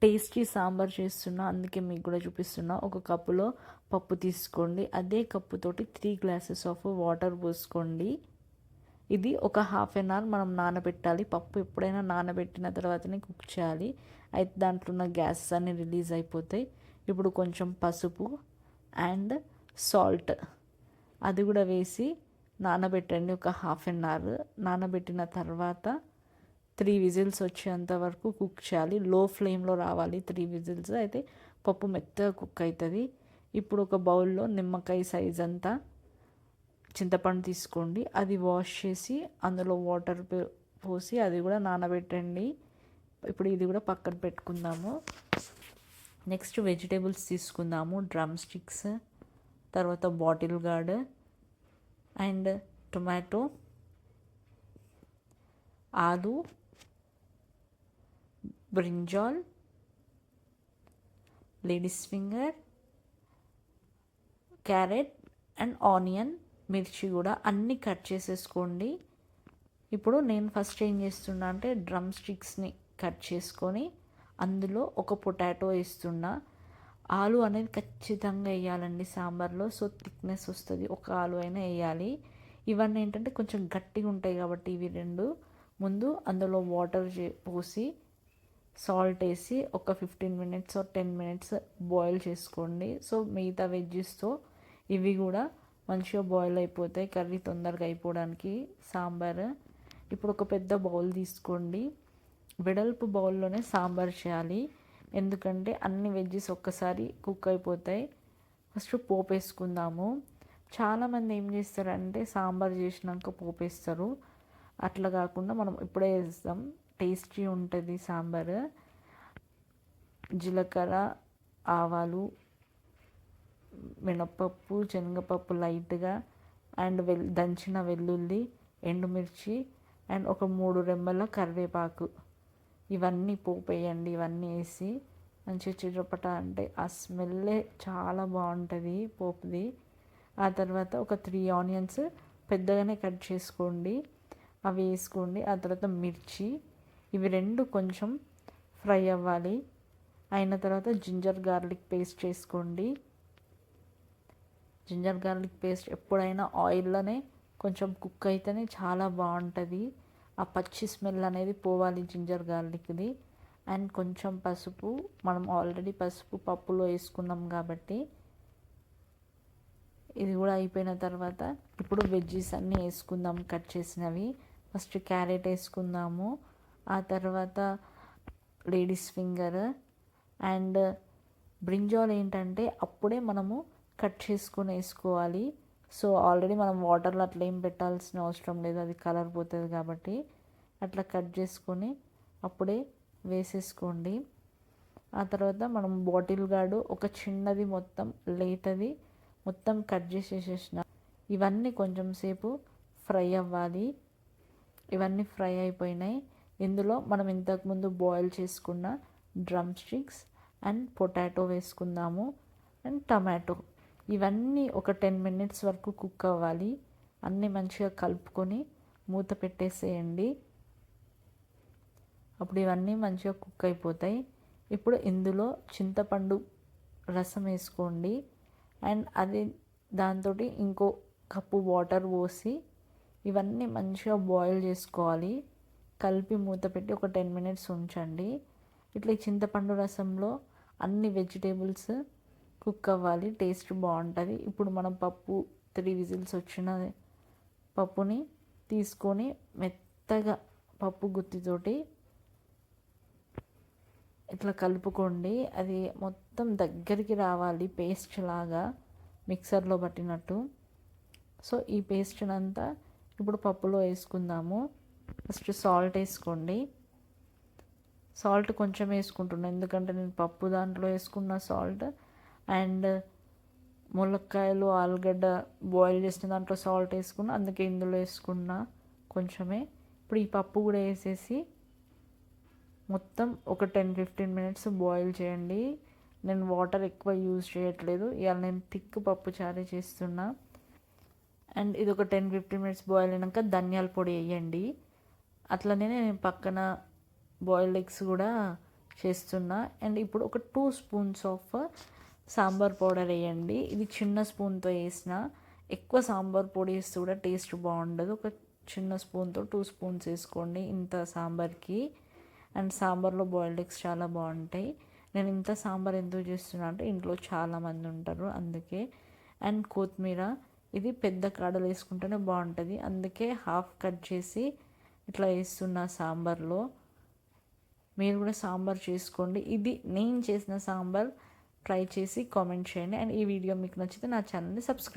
Tasty sambar చేస్తున్నా, అందుకే మీకు కూడా చూపిస్తున్నా. ఒక కప్పులో పప్పు తీసుకోండి, అదే కప్పుతోటి 3 గ్లాసెస్ ఆఫ్ వాటర్ పోసుకోండి. ఇది ఒక హాఫ్ అన్ అవర్ మనం నానబెట్టాలి. పప్పు ఎప్పుడైనా నానబెట్టిన తర్వాతనే కుక్ చేయాలి, అయితే దాంట్లో ఉన్న గ్యాసెస్ అన్నీ రిలీజ్ అయిపోతాయి. ఇప్పుడు కొంచెం పసుపు అండ్ సాల్ట్ అది కూడా వేసి నానబెట్టండి ఒక హాఫ్ అన్ అవర్. నానబెట్టిన తర్వాత 3 విజిల్స్ వచ్చేంత వరకు కుక్ చేయాలి. లో ఫ్లేమ్లో రావాలి 3 విజిల్స్, అయితే పప్పు మెత్తగా కుక్ అవుతుంది. ఇప్పుడు ఒక బౌల్లో నిమ్మకాయ సైజ్ అంతా చింతపండు తీసుకోండి, అది వాష్ చేసి అందులో వాటర్ పోసి అది కూడా నానబెట్టండి. ఇప్పుడు ఇది కూడా పక్కన పెట్టుకుందాము. నెక్స్ట్ వెజిటేబుల్స్ తీసుకుందాము. డ్రమ్ స్టిక్స్, తర్వాత బాటిల్ గార్డ్ అండ్ టొమాటో, ఆలు, brinjal, ladies finger, carrot and onion, మిర్చి కూడా అన్నీ కట్ చేసేసుకోండి. ఇప్పుడు నేను ఫస్ట్ ఏం చేస్తున్నా అంటే డ్రమ్ స్టిక్స్ని కట్ చేసుకొని అందులో ఒక పొటాటో వేస్తున్నా. ఆలు అనేది ఖచ్చితంగా వేయాలండి సాంబార్లో, సో థిక్నెస్ వస్తుంది. ఒక ఆలు అయినా వేయాలి. ఇవన్నీ ఏంటంటే కొంచెం గట్టిగా ఉంటాయి కాబట్టి ఇవి రెండు ముందు అందులో వాటర్ పోసి సాల్ట్ వేసి ఒక 15 మినిట్స్ 10 మినిట్స్ బాయిల్ చేసుకోండి. సో మిగతా వెజ్జెస్తో ఇవి కూడా మంచిగా బాయిల్ అయిపోతాయి, కర్రీ తొందరగా అయిపోవడానికి సాంబార్. ఇప్పుడు ఒక పెద్ద బౌల్ తీసుకోండి. వెడల్పు బౌల్లోనే సాంబార్ చేయాలి, ఎందుకంటే అన్ని వెజ్జెస్ ఒక్కసారి కుక్ అయిపోతాయి. ఫస్ట్ పోపు వేసుకుందాము. చాలామంది ఏం చేస్తారంటే సాంబార్ చేసినాక పోపు వేస్తారు, అట్లా కాకుండా మనం ఇప్పుడే వేస్తాం, టేస్టీ ఉంటుంది సాంబార్. జీలకర్ర, ఆవాలు, మినప్పప్పు, శనగపప్పు లైట్గా అండ్ దంచిన వెల్లుల్లి, ఎండుమిర్చి అండ్ ఒక 3 రెమ్మల కరివేపాకు, ఇవన్నీ పోపు వేయండి. ఇవన్నీ వేసి మంచిగా చిటపట అంటే ఆ స్మెల్లే చాలా బాగుంటుంది పోపుది. ఆ తర్వాత ఒక 3 ఆనియన్స్ పెద్దగానే కట్ చేసుకోండి, అవి వేసుకోండి. ఆ తర్వాత మిర్చి, ఇవి రెండు కొంచెం ఫ్రై అవ్వాలి. అయిన తర్వాత జింజర్ గార్లిక్ పేస్ట్ చేసుకోండి. జింజర్ గార్లిక్ పేస్ట్ ఎప్పుడైనా ఆయిల్లోనే కొంచెం కుక్ అయితేనే చాలా బాగుంటుంది. ఆ పచ్చి స్మెల్ అనేది పోవాలి జింజర్ గార్లిక్ది. అండ్ కొంచెం పసుపు, మనం ఆల్రెడీ పసుపు పప్పులో వేసుకున్నాం కాబట్టి. ఇది కూడా అయిపోయిన తర్వాత ఇప్పుడు వెజ్జీస్ అన్నీ వేసుకుందాం కట్ చేసినవి. ఫస్ట్ క్యారెట్ వేసుకుందాము, ఆ తర్వాత లేడీస్ ఫింగర్ అండ్ బ్రింజాల్ ఏంటంటే అప్పుడే మనము కట్ చేసుకొని వేసుకోవాలి. సో ఆల్రెడీ మనం వాటర్లో అట్లా ఏం పెట్టాల్సిన అవసరం లేదు, అది కలర్ పోతుంది కాబట్టి. అట్లా కట్ చేసుకొని అప్పుడే వేసేసుకోండి. ఆ తర్వాత మనం బాటిల్ గార్డు ఒక చిన్నది మొత్తం లేతది మొత్తం కట్ చేసేసేసిన. ఇవన్నీ కొంచెం సేపు ఫ్రై అవ్వాలి. ఇవన్నీ ఫ్రై అయిపోయినాయి. ఇందులో మనం ఇంతకుముందు బాయిల్ చేసుకున్న డ్రమ్ స్టిక్స్ అండ్ పొటాటో వేసుకుందాము అండ్ టమాటో. ఇవన్నీ ఒక 10 మినిట్స్ వరకు కుక్ అవ్వాలి. అన్నీ మంచిగా కలుపుకొని మూత పెట్టేసేయండి, అప్పుడు ఇవన్నీ మంచిగా కుక్ అయిపోతాయి. ఇప్పుడు ఇందులో చింతపండు రసం వేసుకోండి అండ్ అది దాంతో ఇంకో కప్పు వాటర్ పోసి ఇవన్నీ మంచిగా బాయిల్ చేసుకోవాలి. కలిపి మూత పెట్టి ఒక 10 మినిట్స్ ఉంచండి. ఇట్లా చింతపండు రసంలో అన్ని వెజిటేబుల్స్ కుక్ అవ్వాలి, టేస్ట్ బాగుంటుంది. ఇప్పుడు మనం పప్పు 3 విజిల్స్ వచ్చిన పప్పుని తీసుకొని మెత్తగా పప్పు గుత్తితోటి ఇట్లా కలుపుకోండి. అది మొత్తం దగ్గరికి రావాలి, పేస్ట్ లాగా మిక్సర్లో పట్టినట్టు. సో ఈ పేస్ట్ని అంతా ఇప్పుడు పప్పులో వేసుకుందాము. ఫస్ట్ సాల్ట్ వేసుకోండి. సాల్ట్ కొంచెం వేసుకుంటున్నాను, ఎందుకంటే నేను పప్పు దాంట్లో వేసుకున్న సాల్ట్ అండ్ ములక్కాయలు ఆలుగడ్డ బాయిల్ చేసిన దాంట్లో సాల్ట్ వేసుకున్నా, అందుకే ఇందులో వేసుకున్నా కొంచెమే. ఇప్పుడు ఈ పప్పు కూడా వేసేసి మొత్తం ఒక 10-15 మినిట్స్ బాయిల్ చేయండి. నేను వాటర్ ఎక్కువ యూజ్ చేయట్లేదు, ఇవాళ నేను థిక్ పప్పు చారే చేస్తున్నా. అండ్ ఇది ఒక 10-15 మినిట్స్ బాయిల్ అయినాక ధనియాల పొడి వేయండి. అట్లనే నేను పక్కన బాయిల్డ్ ఎగ్స్ కూడా చేస్తున్నా. అండ్ ఇప్పుడు ఒక 2 స్పూన్స్ ఆఫ్ సాంబార్ పౌడర్ వేయండి. ఇది చిన్న స్పూన్తో వేసిన, ఎక్కువ సాంబార్ పొడి వేస్తే కూడా టేస్ట్ బాగుండదు. ఒక చిన్న స్పూన్తో 2 స్పూన్స్ వేసుకోండి ఇంత సాంబార్కి. అండ్ సాంబార్లో బాయిల్డ్ ఎగ్స్ చాలా బాగుంటాయి. నేను ఇంత సాంబార్ ఎందుకు చేస్తున్నా అంటే ఇంట్లో చాలామంది ఉంటారు అందుకే. అండ్ కొత్తిమీర, ఇది పెద్ద కాడలు వేసుకుంటేనే బాగుంటుంది, అందుకే హాఫ్ కట్ చేసి ఇట్లా వేస్తున్నా సాంబార్లో. మీరు కూడా సాంబార్ చేసుకోండి. ఇది నేను చేసిన సాంబార్ ట్రై చేసి కామెంట్ చేయండి. అండ్ ఈ వీడియో మీకు నచ్చితే నా ఛానల్ని సబ్స్క్రైబ్